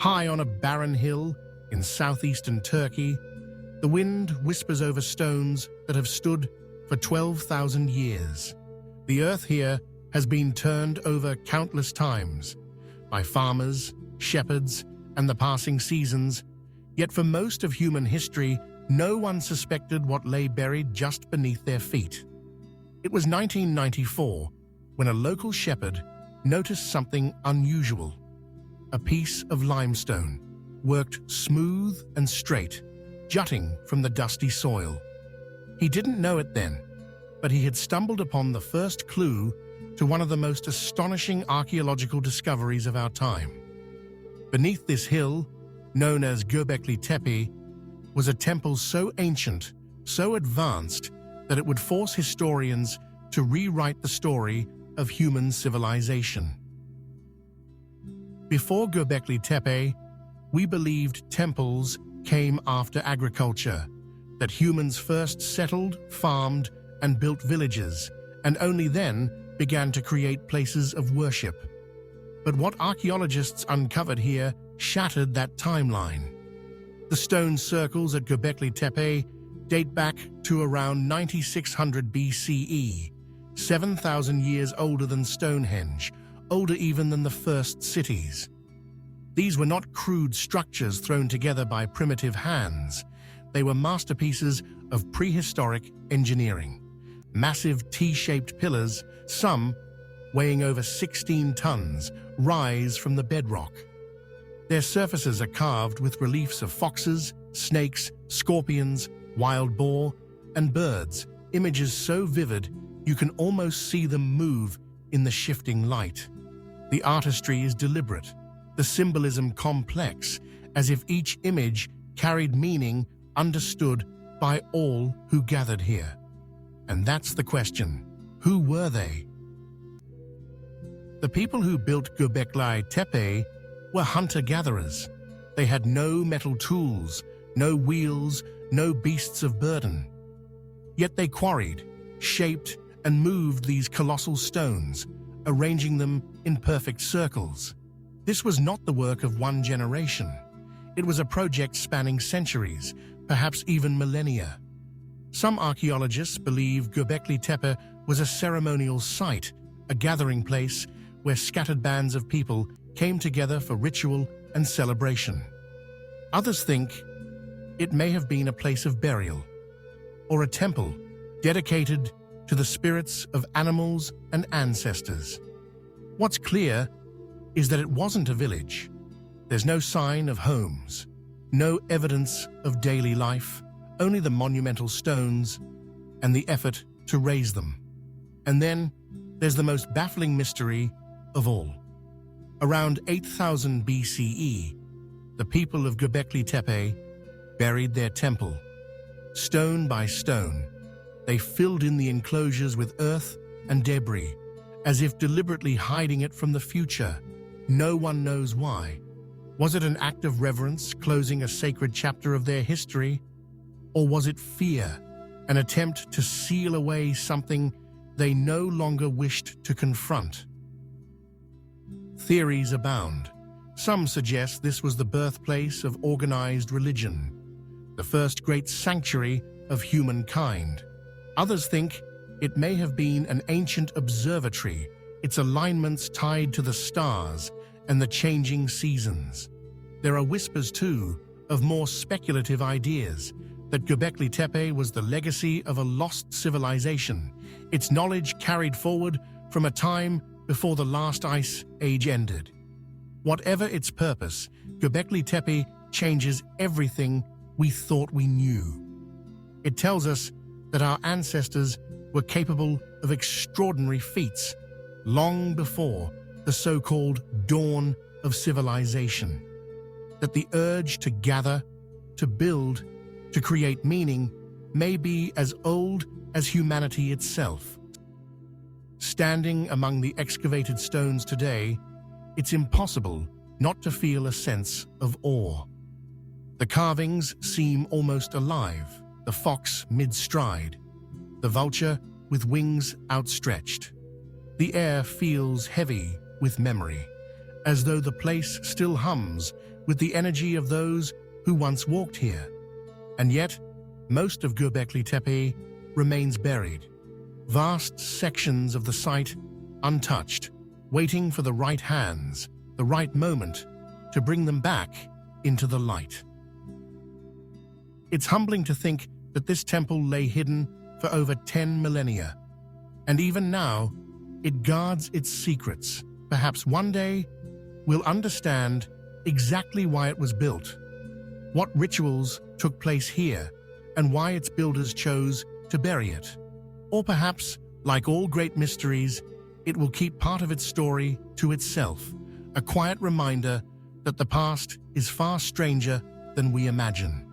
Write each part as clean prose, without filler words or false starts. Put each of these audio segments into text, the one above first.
High on a barren hill in southeastern Turkey, the wind whispers over stones that have stood for 12,000 years. The earth here has been turned over countless times by farmers, shepherds, and the passing seasons, yet for most of human history, no one suspected what lay buried just beneath their feet. It was 1994 when a local shepherd noticed something unusual. A piece of limestone, worked smooth and straight, jutting from the dusty soil. He didn't know it then, but he had stumbled upon the first clue to one of the most astonishing archaeological discoveries of our time. Beneath this hill, known as Göbekli Tepe, was a temple so ancient, so advanced, that it would force historians to rewrite the story of human civilization. Before Göbekli Tepe, we believed temples came after agriculture, that humans first settled, farmed, and built villages, and only then began to create places of worship. But what archaeologists uncovered here shattered that timeline. The stone circles at Göbekli Tepe date back to around 9600 BCE, 7,000 years older than Stonehenge, older even than the first cities. These were not crude structures thrown together by primitive hands. They were masterpieces of prehistoric engineering. Massive T-shaped pillars, some weighing over 16 tons, rise from the bedrock. Their surfaces are carved with reliefs of foxes, snakes, scorpions, wild boar, and birds, images so vivid you can almost see them move in the shifting light. The artistry is deliberate, the symbolism complex, as if each image carried meaning understood by all who gathered here. And that's the question: who were they? The people who built Göbekli Tepe were hunter-gatherers. They had no metal tools, no wheels, no beasts of burden. Yet they quarried, shaped, and moved these colossal stones, arranging them in perfect circles. This was not the work of one generation. It was a project spanning centuries, perhaps even millennia. Some archaeologists believe Göbekli Tepe was a ceremonial site, a gathering place where scattered bands of people came together for ritual and celebration. Others think it may have been a place of burial, or a temple dedicated to the spirits of animals and ancestors. What's clear is that it wasn't a village. There's no sign of homes, no evidence of daily life, only the monumental stones and the effort to raise them. And then there's the most baffling mystery of all. Around 8000 BCE, the people of Göbekli Tepe buried their temple. Stone by stone, they filled in the enclosures with earth and debris, as if deliberately hiding it from the future. No one knows why. Was it an act of reverence, closing a sacred chapter of their history? Or was it fear, an attempt to seal away something they no longer wished to confront? Theories abound. Some suggest this was the birthplace of organized religion, the first great sanctuary of humankind. Others think it may have been an ancient observatory, its alignments tied to the stars and the changing seasons. There are whispers, too, of more speculative ideas, that Göbekli Tepe was the legacy of a lost civilization, its knowledge carried forward from a time before the last ice age ended. Whatever its purpose, Göbekli Tepe changes everything we thought we knew. It tells us that our ancestors were capable of extraordinary feats long before the so-called dawn of civilization, that the urge to gather, to build, to create meaning may be as old as humanity itself. Standing among the excavated stones today, it's impossible not to feel a sense of awe. The carvings seem almost alive, the fox mid-stride, the vulture with wings outstretched. The air feels heavy with memory, as though the place still hums with the energy of those who once walked here. And yet, most of Göbekli Tepe remains buried. Vast sections of the site untouched, waiting for the right hands, the right moment to bring them back into the light. It's humbling to think that this temple lay hidden for over 10 millennia, and even now, it guards its secrets. Perhaps one day, we'll understand exactly why it was built, what rituals took place here, and why its builders chose to bury it. Or perhaps, like all great mysteries, it will keep part of its story to itself, a quiet reminder that the past is far stranger than we imagine.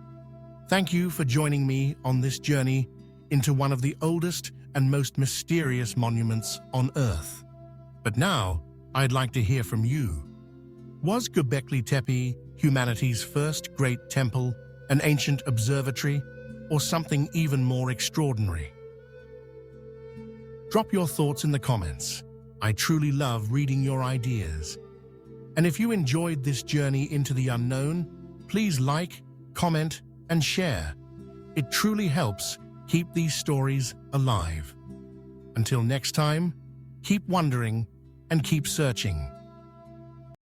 Thank you for joining me on this journey into one of the oldest and most mysterious monuments on Earth. But now, I'd like to hear from you. Was Göbekli Tepe humanity's first great temple, an ancient observatory, or something even more extraordinary? Drop your thoughts in the comments. I truly love reading your ideas. And if you enjoyed this journey into the unknown, please like, comment, and share. It truly helps keep these stories alive. Until next time, keep wondering and keep searching.